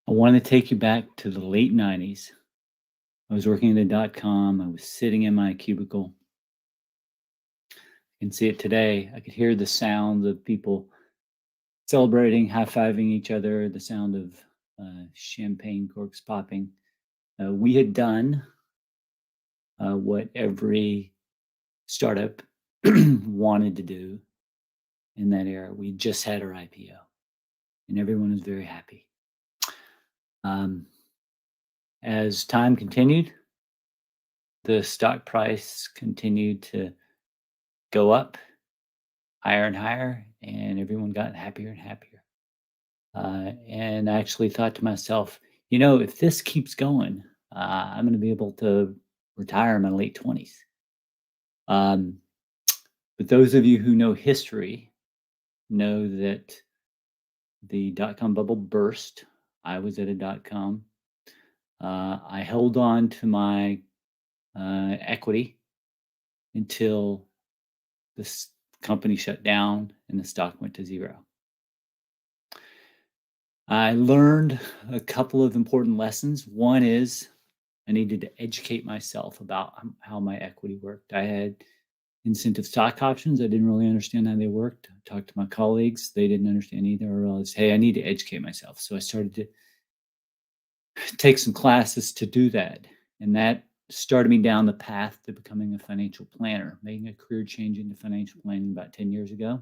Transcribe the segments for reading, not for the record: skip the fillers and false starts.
I want to take you back to the late 90s. I was working at a .com. I was sitting in my cubicle. You can see it today. I could hear the sounds of people celebrating, high-fiving each other, the sound of champagne corks popping. We had done what every startup wanted to do in that era. We just had our IPO, and everyone was very happy. As time continued, the stock price continued to go up higher and higher, and everyone got happier and happier. And I actually thought to myself, if this keeps going, I'm going to be able to retire in my late 20s. But those of you who know history know that the dot-com bubble burst. I was at a dot-com. I held on to my equity until this company shut down and the stock went to zero. I learned a couple of important lessons. One is I needed to educate myself about how my equity worked. I had incentive stock options. I didn't really understand how they worked. I talked to my colleagues. They didn't understand either. I realized, hey, I need to educate myself. So I started to take some classes to do that. And that started me down the path to becoming a financial planner, making a career change into financial planning about 10 years ago.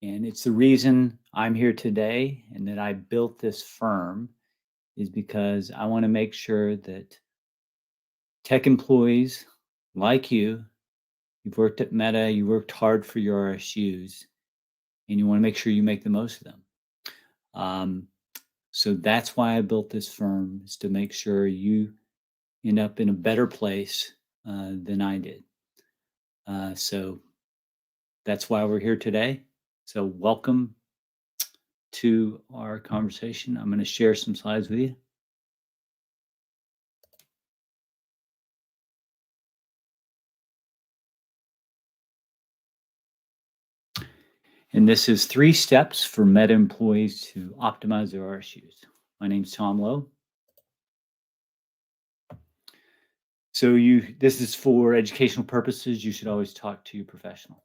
And it's the reason I'm here today and that I built this firm is because I want to make sure that tech employees like you've worked at Meta, you worked hard for your RSUs, and you want to make sure you make the most of them. So that's why I built this firm, is to make sure you end up in a better place than I did. So that's why we're here today. So welcome to our conversation. I'm going to share some slides with you. And this is 3 steps for Meta employees to optimize their RSUs. My name's Tom Lowe. So this is for educational purposes. You should always talk to your professional.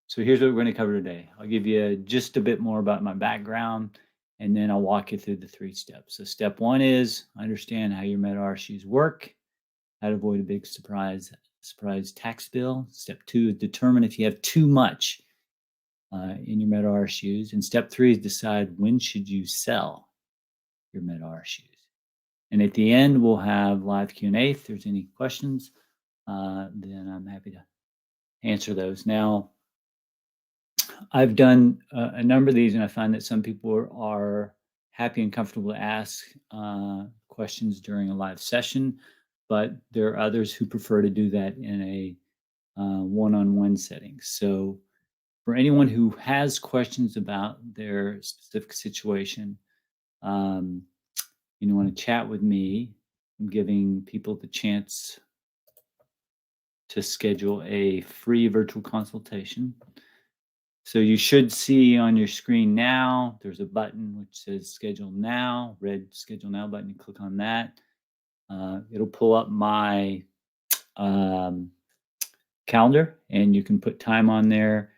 So here's what we're going to cover today. I'll give you just a bit more about my background, and then I'll walk you through the 3 steps. So step 1 is understand how your Meta RSUs work, how to avoid a big surprise tax bill. Step 2 is determine if you have too much in your Meta RSUs. And step 3 is decide when should you sell your Meta RSUs. And at the end, we'll have live Q&A. If there's any questions, then I'm happy to answer those. Now, I've done a number of these, and I find that some people are happy and comfortable to ask questions during a live session, but there are others who prefer to do that in a one-on-one setting. So for anyone who has questions about their specific situation, you want to chat with me. I'm giving people the chance to schedule a free virtual consultation. So you should see on your screen now, there's a button which says schedule now, red schedule now button. You click on that. It'll pull up my calendar, and you can put time on there.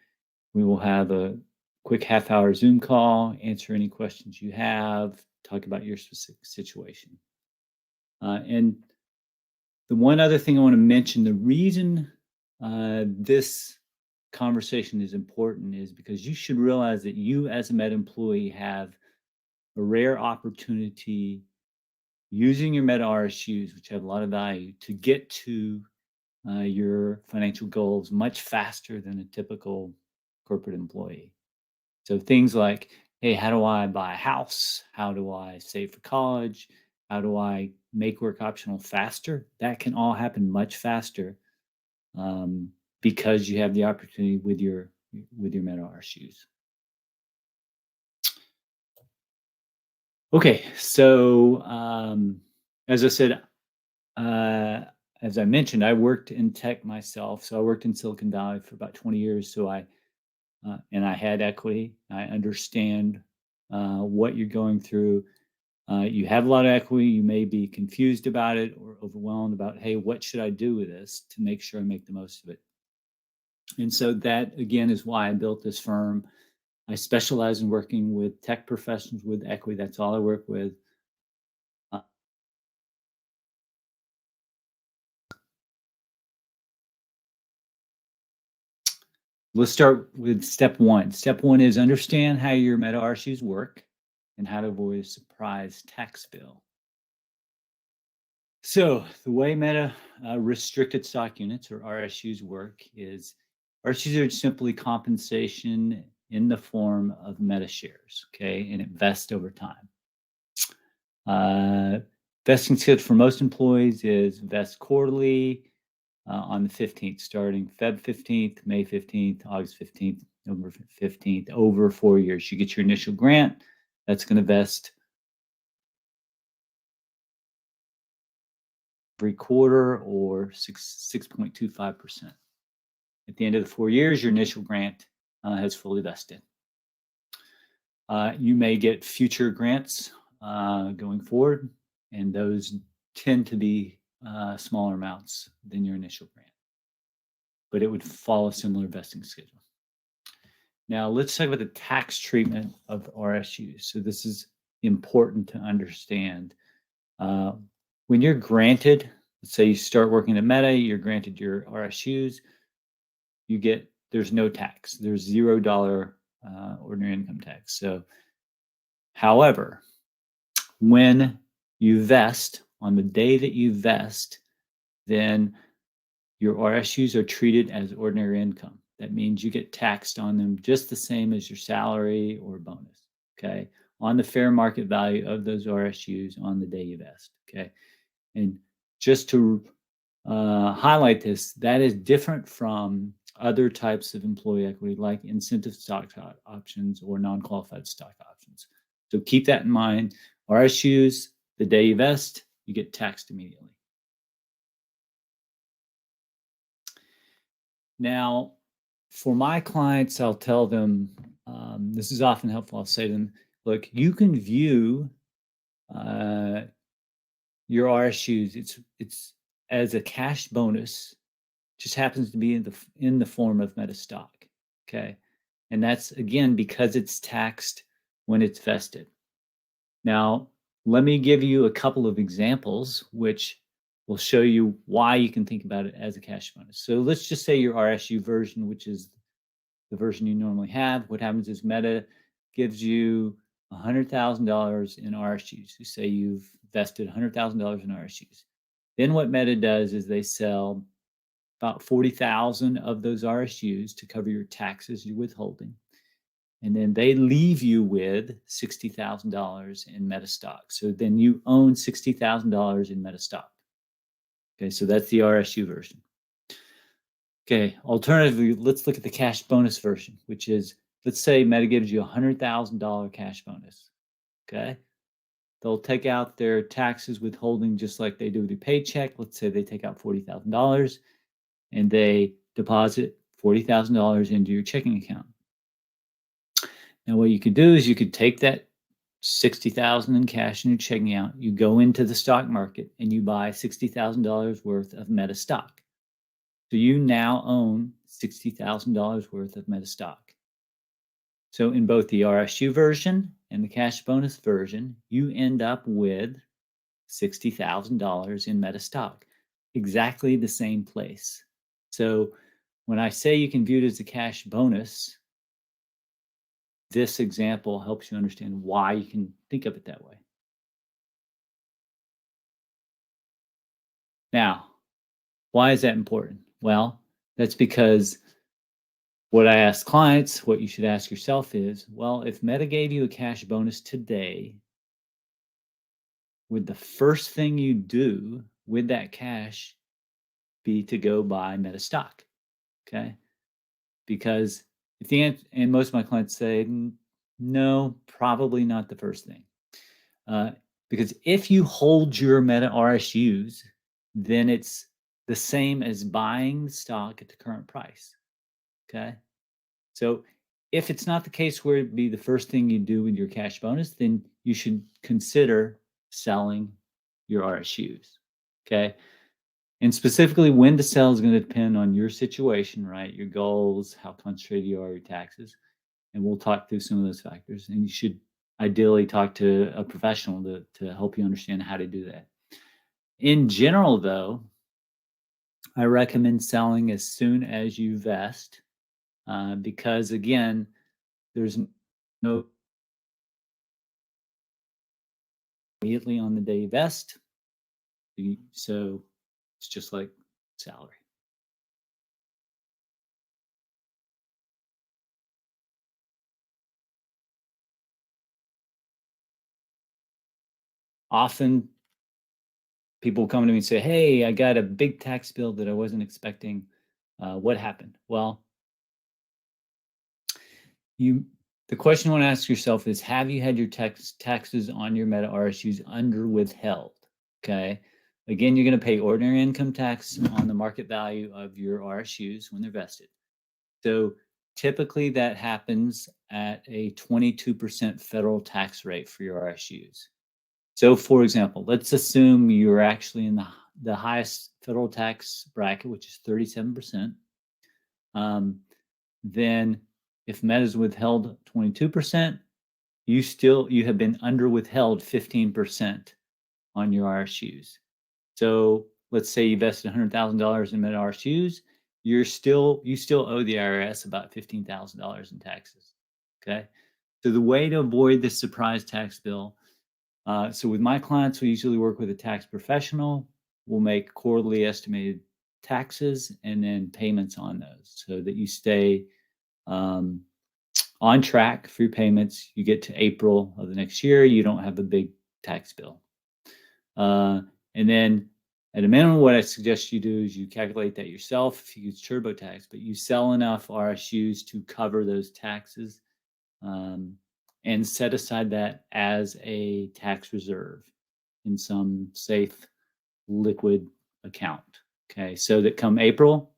We will have a quick half-hour Zoom call, answer any questions you have, talk about your specific situation. And the one other thing I want to mention, the reason this conversation is important is because you should realize that you as a Meta employee have a rare opportunity using your Meta RSUs, which have a lot of value, to get to your financial goals much faster than a typical corporate employee. So things like, hey, how do I buy a house? How do I save for college? How do I make work optional faster? That can all happen much faster because you have the opportunity with your Meta RSUs. Okay, so as I said, as I mentioned, I worked in tech myself. So I worked in Silicon Valley for about 20 years. So and I had equity. I understand what you're going through. You have a lot of equity. You may be confused about it or overwhelmed about, hey, what should I do with this to make sure I make the most of it? And so that, again, is why I built this firm. I specialize in working with tech professionals with equity. That's all I work with. Uh, let's start with step one. Step one is understand how your Meta RSUs work and how to avoid a surprise tax bill. So the way Meta restricted stock units or RSUs work is RSUs are simply compensation in the form of Meta shares, okay, and it vests over time. Vesting schedule for most employees is vest quarterly on the 15th, starting Feb 15th, May 15th, August 15th, November 15th, over 4 years. You get your initial grant, that's going to vest every quarter or 6.25%. At the end of the 4 years, your initial grant has fully vested. You may get future grants going forward, and those tend to be smaller amounts than your initial grant, but it would follow a similar vesting schedule. Now, let's talk about the tax treatment of RSUs. So this is important to understand. When you're granted, let's say you start working at Meta, you're granted your RSUs, there's no tax. There's $0 ordinary income tax. So, however, when you vest, on the day that you vest, then your RSUs are treated as ordinary income. That means you get taxed on them just the same as your salary or bonus, okay? On the fair market value of those RSUs on the day you vest, okay? And just to highlight this, that is different from other types of employee equity like incentive stock options or non-qualified stock options. So keep that in mind. RSUs, the day you vest, you get taxed immediately. Now, for my clients, I'll tell them, this is often helpful. I'll say to them, look, you can view your RSUs, it's as a cash bonus, just happens to be in the form of Meta stock, okay? And that's, again, because it's taxed when it's vested. Now, let me give you a couple of examples which will show you why you can think about it as a cash bonus. So let's just say your RSU version, which is the version you normally have. What happens is Meta gives you $100,000 in RSUs. You say you've vested $100,000 in RSUs. Then what Meta does is they sell about 40,000 of those RSUs to cover your taxes you're withholding. And then they leave you with $60,000 in Meta stock. So then you own $60,000 in Meta stock. Okay, so that's the RSU version. Okay, alternatively, let's look at the cash bonus version, which is, let's say Meta gives you a $100,000 cash bonus. Okay, they'll take out their taxes withholding just like they do with your paycheck. Let's say they take out $40,000 and they deposit $40,000 into your checking account. Now, what you could do is you could take that 60,000 in cash in your checking account, you go into the stock market and you buy $60,000 worth of Meta stock. So you now own $60,000 worth of Meta stock. So in both the RSU version and the cash bonus version, you end up with $60,000 in Meta stock, exactly the same place. So when I say you can view it as a cash bonus, this example helps you understand why you can think of it that way. Now, why is that important? Well, that's because what I ask clients, what you should ask yourself is, well, if Meta gave you a cash bonus today, would the first thing you do with that cash be to go buy Meta stock? Okay. Because if the answer, and most of my clients say, no, probably not the first thing. Because if you hold your Meta RSUs, then it's the same as buying stock at the current price. Okay. So If it's not the case where it'd be the first thing you do with your cash bonus, then you should consider selling your RSUs. Okay. And specifically, when to sell is going to depend on your situation, right? Your goals, how concentrated you are, your taxes. And we'll talk through some of those factors. And you should ideally talk to a professional to help you understand how to do that. In general, though, I recommend selling as soon as you vest because, again, there's no immediately on the day you vest. So it's just like salary. Often people come to me and say, "Hey, I got a big tax bill that I wasn't expecting. What happened?" Well, you the question you want to ask yourself is, have you had your taxes on your Meta RSUs under withheld? Okay. Again, you're going to pay ordinary income tax on the market value of your RSUs when they're vested. So typically that happens at a 22% federal tax rate for your RSUs. So for example, let's assume you're actually in the highest federal tax bracket, which is 37%. Then if Meta is withheld 22%, you have been under withheld 15% on your RSUs. So let's say you invested $100,000 in Meta RSUs, you still owe the IRS about $15,000 in taxes. Okay. So the way to avoid this surprise tax bill, so with my clients, we usually work with a tax professional. We'll make quarterly estimated taxes and then payments on those so that you stay on track for your payments. You get to April of the next year, you don't have a big tax bill. And then at a minimum, what I suggest you do is you calculate that yourself if you use TurboTax, but you sell enough RSUs to cover those taxes and set aside that as a tax reserve in some safe liquid account. Okay, so that come April,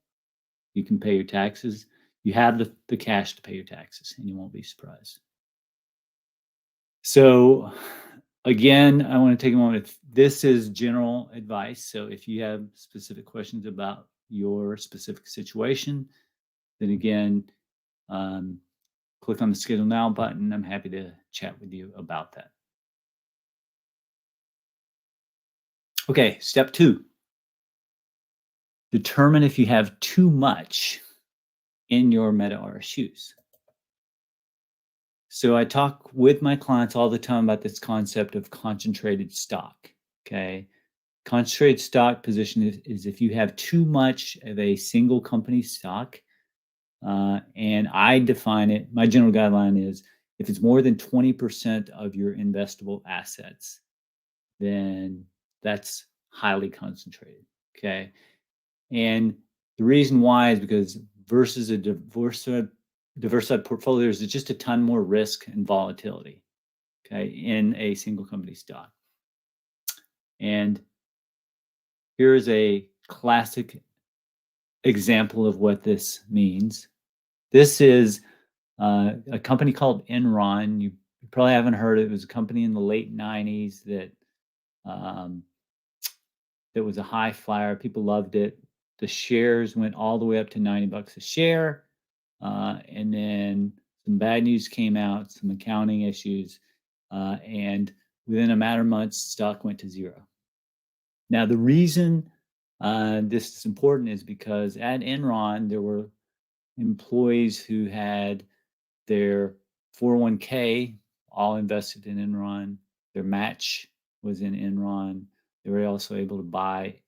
you can pay your taxes. You have the cash to pay your taxes and you won't be surprised. So again, I want to take a moment. This is general advice. So if you have specific questions about your specific situation, then again, click on the schedule now button. I'm happy to chat with you about that. Okay, step 2. Determine if you have too much in your Meta RSUs. So I talk with my clients all the time about this concept of concentrated stock. Okay. Concentrated stock position is if you have too much of a single company stock. And I define it, my general guideline is if it's more than 20% of your investable assets, then that's highly concentrated. Okay. And the reason why is because versus a diversified portfolio, there's just a ton more risk and volatility, okay, in a single company stock. And here's a classic example of what this means. This is a company called Enron. You probably haven't heard it. It was a company in the late 90s that that was a high flyer. People loved it. The shares went all the way up to $90 a share. And then some bad news came out, some accounting issues, and within a matter of months, stock went to zero. Now, the reason this is important is because at Enron, there were employees who had their 401k all invested in Enron. Their match was in Enron. They were also able to buy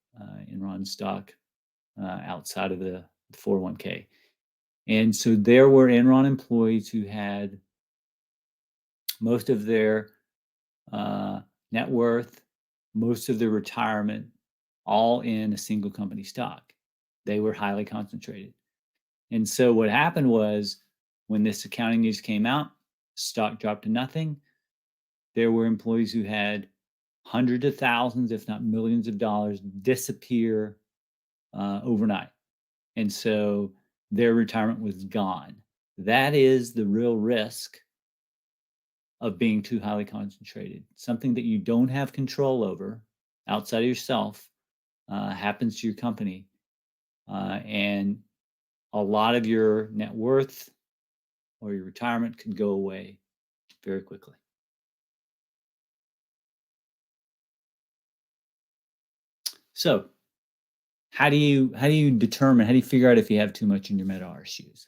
Enron stock outside of the 401k. And so there were Enron employees who had most of their net worth, most of their retirement, all in a single company stock. They were highly concentrated. And so what happened was when this accounting news came out, stock dropped to nothing. There were employees who had hundreds of thousands, if not millions of dollars disappear overnight. And so their retirement was gone. That is the real risk of being too highly concentrated. Something that you don't have control over outside of yourself happens to your company. And a lot of your net worth or your retirement could go away very quickly. So, how do you figure out if you have too much in your Meta RSUs?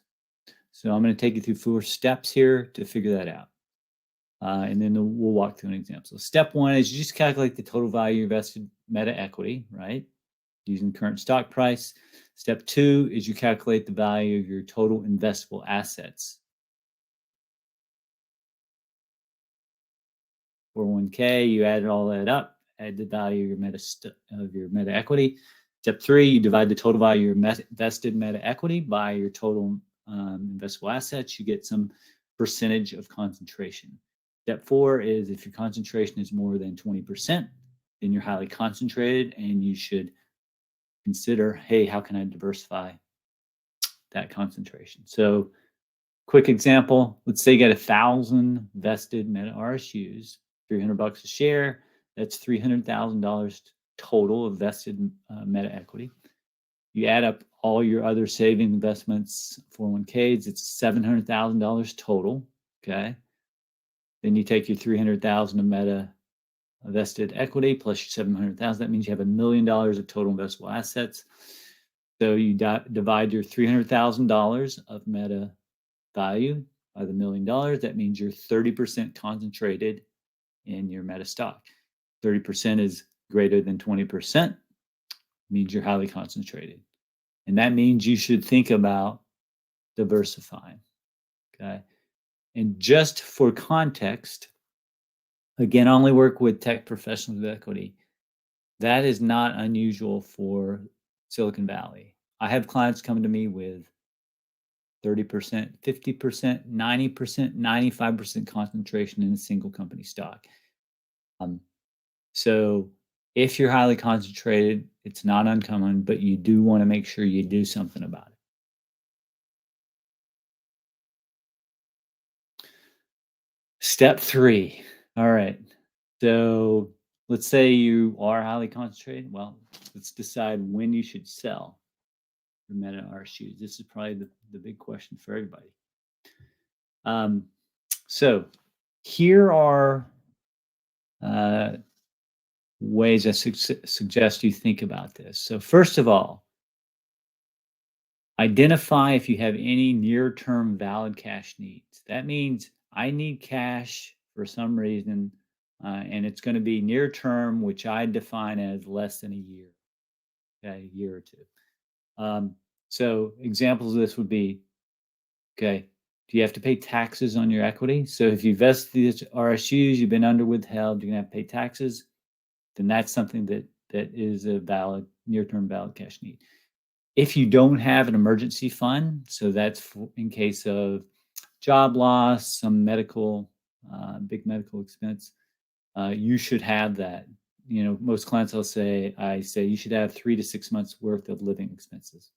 So I'm going to take you through 4 steps here to figure that out. And then we'll walk through an example. So step 1 is you just calculate the total value of invested Meta equity, right? Using current stock price. Step 2 is you calculate the value of your total investable assets. 401k, you add all that up, add the value of your Meta equity. Step 3, you divide the total value of your vested Meta equity by your total investable assets. You get some percentage of concentration. Step 4 is if your concentration is more than 20%, then you're highly concentrated and you should consider, hey, how can I diversify that concentration? So quick example, let's say you get 1,000 vested Meta RSUs, $300 a share. That's $300,000 total of vested Meta equity. You add up all your other saving investments, 401ks, it's $700,000 total. Okay. Then you take your 300,000 of Meta vested equity plus your 700,000. That means you have $1 million of total investable assets. So you divide your $300,000 of Meta value by the $1 million. That means you're 30% concentrated in your Meta stock. 30% is greater than 20%, means you're highly concentrated. And that means you should think about diversifying. Okay. And just for context, again, I only work with tech professionals with equity. That is not unusual for Silicon Valley. I have clients come to me with 30%, 50%, 90%, 95% concentration in a single company stock. So if you're highly concentrated, it's not uncommon, but you do want to make sure you do something about it. Step 3. All right. So let's say you are highly concentrated. Well, let's decide when you should sell your Meta RSUs. This is probably the big question for everybody. So here are ways I suggest you think about this. So first of all, identify if you have any near-term valid cash needs. That means I need cash for some reason, and it's going to be near-term, which I define as less than a year, okay, a year or two. So examples of this would be, okay, do you have to pay taxes on your equity? So if you vest these RSUs, you've been under withheld, you're going to have to pay taxes. Then that's something that is a valid near-term valid cash need. If you don't have an emergency fund, so that's in case of job loss, some medical, big medical expense, you should have that. You know, most clients I say you should have 3 to 6 months worth of living expenses.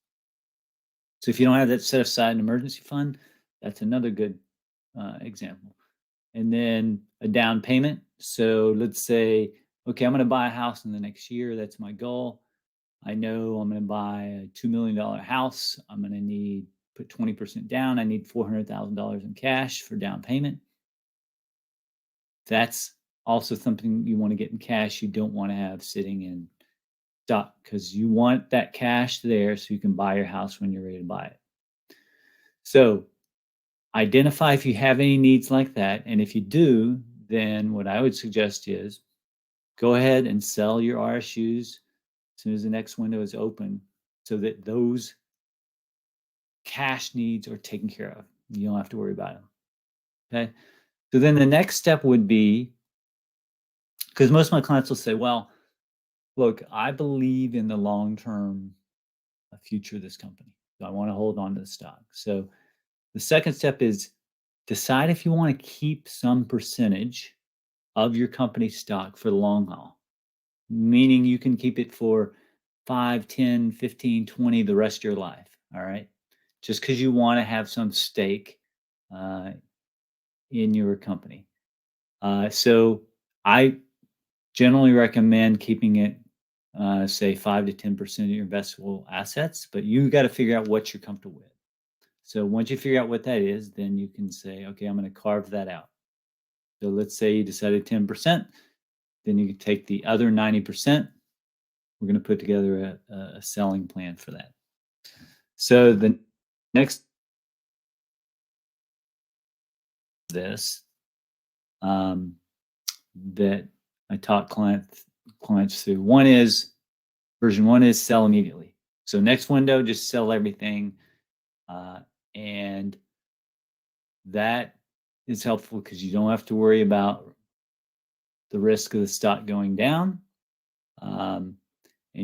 So if you don't have that set aside an emergency fund, that's another good example. And then a down payment. So let's say, okay, I'm going to buy a house in the next year. That's my goal. I know I'm going to buy a $2 million house. I'm going to put 20% down. I need $400,000 in cash for down payment. That's also something you want to get in cash. You don't want to have sitting in stock because you want that cash there so you can buy your house when you're ready to buy it. So identify if you have any needs like that. And if you do, then what I would suggest is go ahead and sell your RSUs as soon as the next window is open so that those cash needs are taken care of. You don't have to worry about them. Okay. So then the next step would be, because most of my clients will say, well, look, I believe in the long-term future of this company. So I want to hold on to the stock. So the second step is decide if you want to keep some percentage of your company stock for the long haul, meaning you can keep it for 5, 10, 15, 20, the rest of your life. All right. Just because you want to have some stake uh, in your company. So I generally recommend keeping it, say 5 to 10% of your investable assets, but you got to figure out what you're comfortable with. So once you figure out what that is, then you can say, okay, I'm going to carve that out. So let's say you decided 10%, then you can take the other 90%. We're going to put together a selling plan for that. So the next this that I taught clients through. Version one is sell immediately. So next window, just sell everything. And that is helpful because you don't have to worry about the risk of the stock going down. And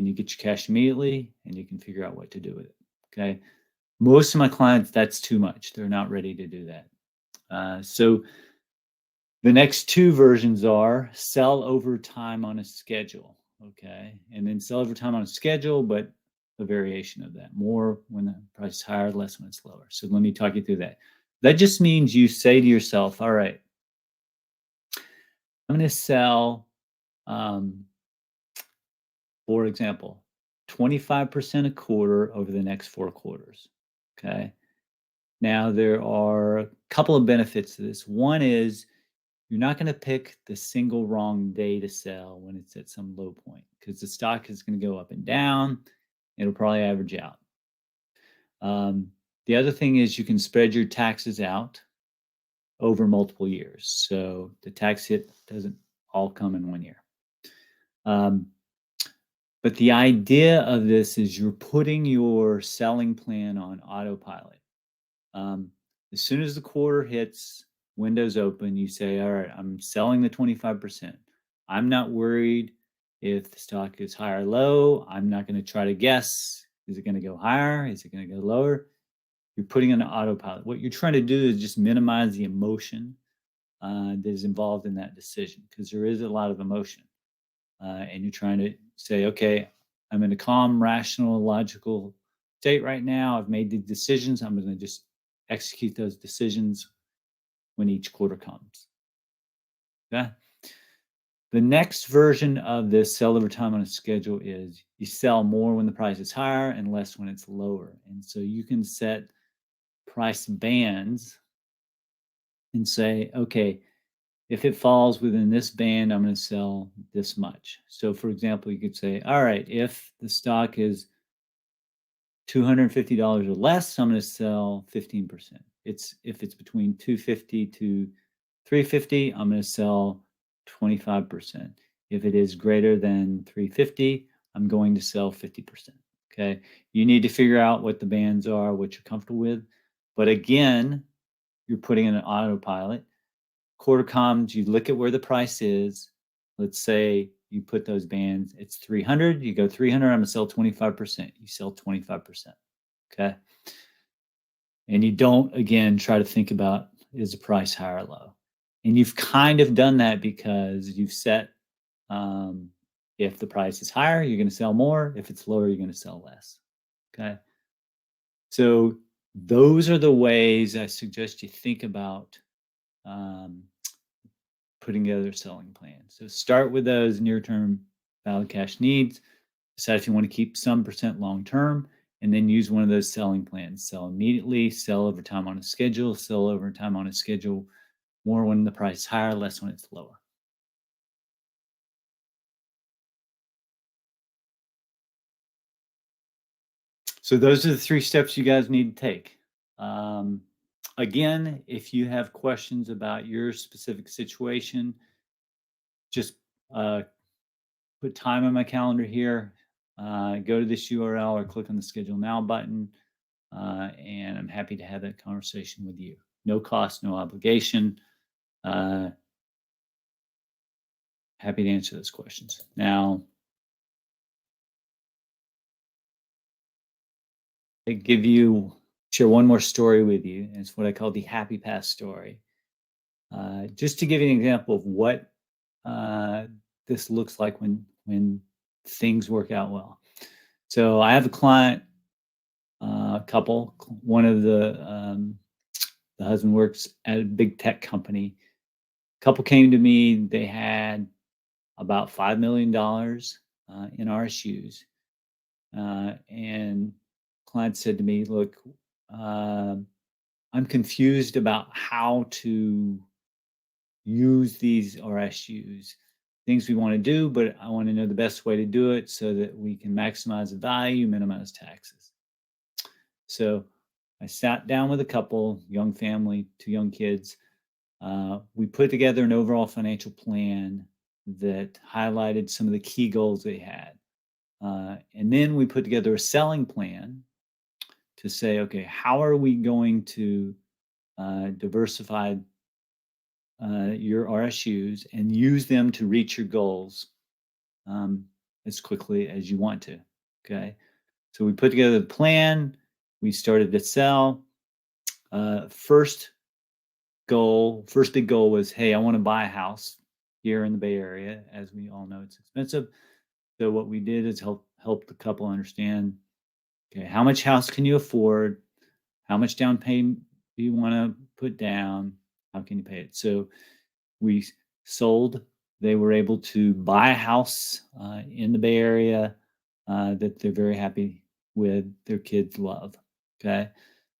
you get your cash immediately and you can figure out what to do with it. Okay. Most of my clients, that's too much. They're not ready to do that. So the next two versions are sell over time on a schedule. Okay. And then sell over time on a schedule, but a variation of that. More when the price is higher, less when it's lower. So let me talk you through that. That just means you say to yourself, all right, I'm going to sell, for example, 25% a quarter over the next 4 quarters. Okay. Now, there are a couple of benefits to this. One is you're not going to pick the single wrong day to sell when it's at some low point because the stock is going to go up and down. It'll probably average out. The other thing is you can spread your taxes out over multiple years. So the tax hit doesn't all come in one year. But the idea of this is you're putting your selling plan on autopilot. As soon as the quarter hits, windows open, you say, all right, I'm selling the 25%. I'm not worried if the stock is high or low. I'm not going to try to guess. Is it going to go higher? Is it going to go lower? You're putting on autopilot. What you're trying to do is just minimize the emotion that is involved in that decision because there is a lot of emotion. And you're trying to say, okay, I'm in a calm, rational, logical state right now. I've made the decisions. I'm going to just execute those decisions when each quarter comes. Okay. The next version of this sell over time on a schedule is you sell more when the price is higher and less when it's lower. And so you can set price bands and say, okay, if it falls within this band, I'm going to sell this much. So for example, you could say, all right, if the stock is $250 or less, I'm going to sell 15%. If it's between 250 to 350, I'm going to sell 25%. If it is greater than 350, I'm going to sell 50%. Okay. You need to figure out what the bands are, what you're comfortable with. But again, you're putting in an autopilot. Quarter comes, you look at where the price is. Let's say you put those bands, it's 300. You go 300, I'm going to sell 25%. You sell 25%. Okay. And you don't, again, try to think about is the price high or low. And you've kind of done that because you've set if the price is higher, you're going to sell more. If it's lower, you're going to sell less. Okay. So those are the ways I suggest you think about putting together a selling plan. So start with those near-term valid cash needs. Decide if you want to keep some percent long-term, and then use one of those selling plans. Sell immediately, sell over time on a schedule, sell over time on a schedule, more when the price is higher, less when it's lower. So those are the 3 steps you guys need to take. Again, if you have questions about your specific situation, just put time on my calendar here. Go to this URL or click on the Schedule Now button, and I'm happy to have that conversation with you. No cost, no obligation. Happy to answer those questions. Now, share one more story with you, and it's what I call the happy path story. Just to give you an example of what this looks like when things work out well. So I have a client, couple. One of the The husband works at a big tech company. Couple came to me. They had about $5 million in RSUs, and client said to me, "Look, uh, I'm confused about how to use these RSUs. Things we want to do, but I want to know the best way to do it so that we can maximize the value, minimize taxes." So I sat down with a couple, young family, two young kids. We put together an overall financial plan that highlighted some of the key goals they had. And then we put together a selling plan to say, okay, how are we going to diversify your RSUs and use them to reach your goals um, as quickly as you want to? Okay. So we put together the plan. We started to sell. First big goal was, hey, I want to buy a house here in the Bay Area. As we all know, it's expensive. So what we did is help the couple understand, okay, how much house can you afford? How much down payment do you want to put down? How can you pay it? So we sold. They were able to buy a house in the Bay Area that they're very happy with. Their kids love. Okay.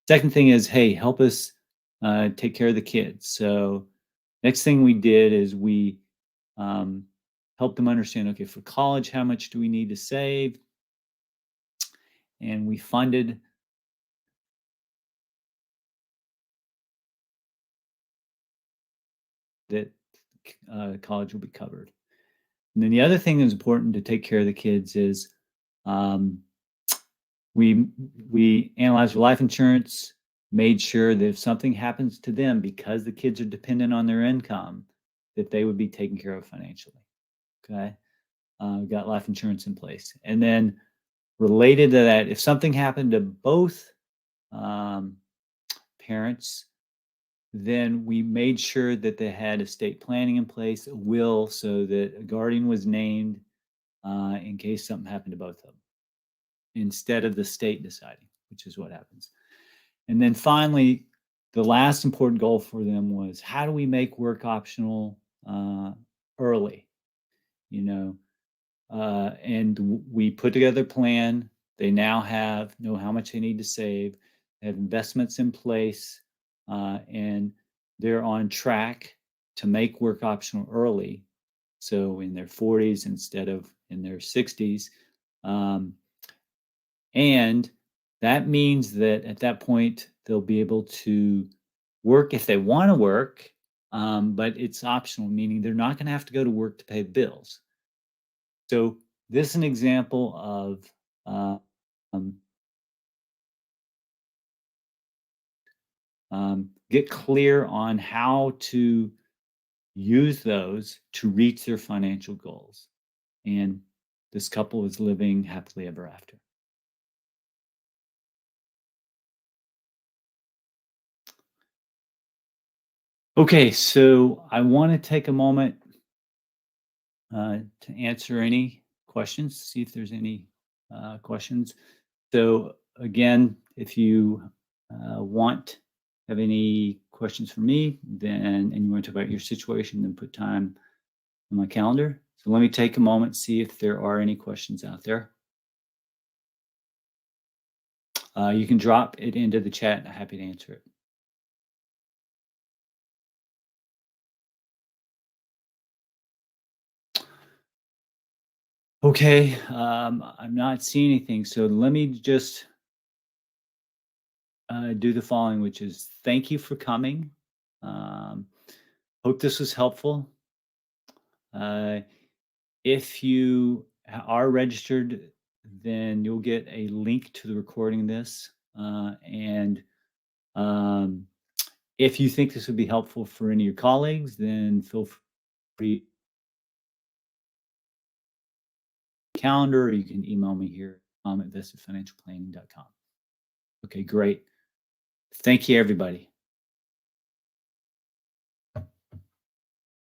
Second thing is, hey, help us take care of the kids. So next thing we did is we helped them understand, okay, for college, how much do we need to save? And we funded that college will be covered. And then the other thing that's important to take care of the kids is um, we analyzed their life insurance, made sure that if something happens to them because the kids are dependent on their income, that they would be taken care of financially. Okay, got life insurance in place, and then related to that, if something happened to both um, parents, then we made sure that they had estate planning in place, a will, so that a guardian was named in case something happened to both of them, instead of the state deciding, which is what happens. And then finally, the last important goal for them was, how do we make work optional early? You know, and we put together a plan. They now know how much they need to save, they have investments in place, and they're on track to make work optional early. So in their 40s instead of in their 60s. And that means that at that point, they'll be able to work if they want to work, but it's optional, meaning they're not going to have to go to work to pay the bills. So this is an example of um, get clear on how to use those to reach their financial goals. And this couple is living happily ever after. Okay, so I want to take a moment to answer any questions, see if there's any questions. So again, if you have any questions for me, then and you want to talk about your situation, then put time on my calendar. So let me take a moment, see if there are any questions out there. You can drop it into the chat. I'm happy to answer it. Okay, I'm not seeing anything. So let me just do the following, which is thank you for coming. Hope this was helpful. If you are registered, then you'll get a link to the recording of this. And if you think this would be helpful for any of your colleagues, then feel free to calendar, or you can email me here at vested financial planning.com. Okay, great. Thank you, everybody.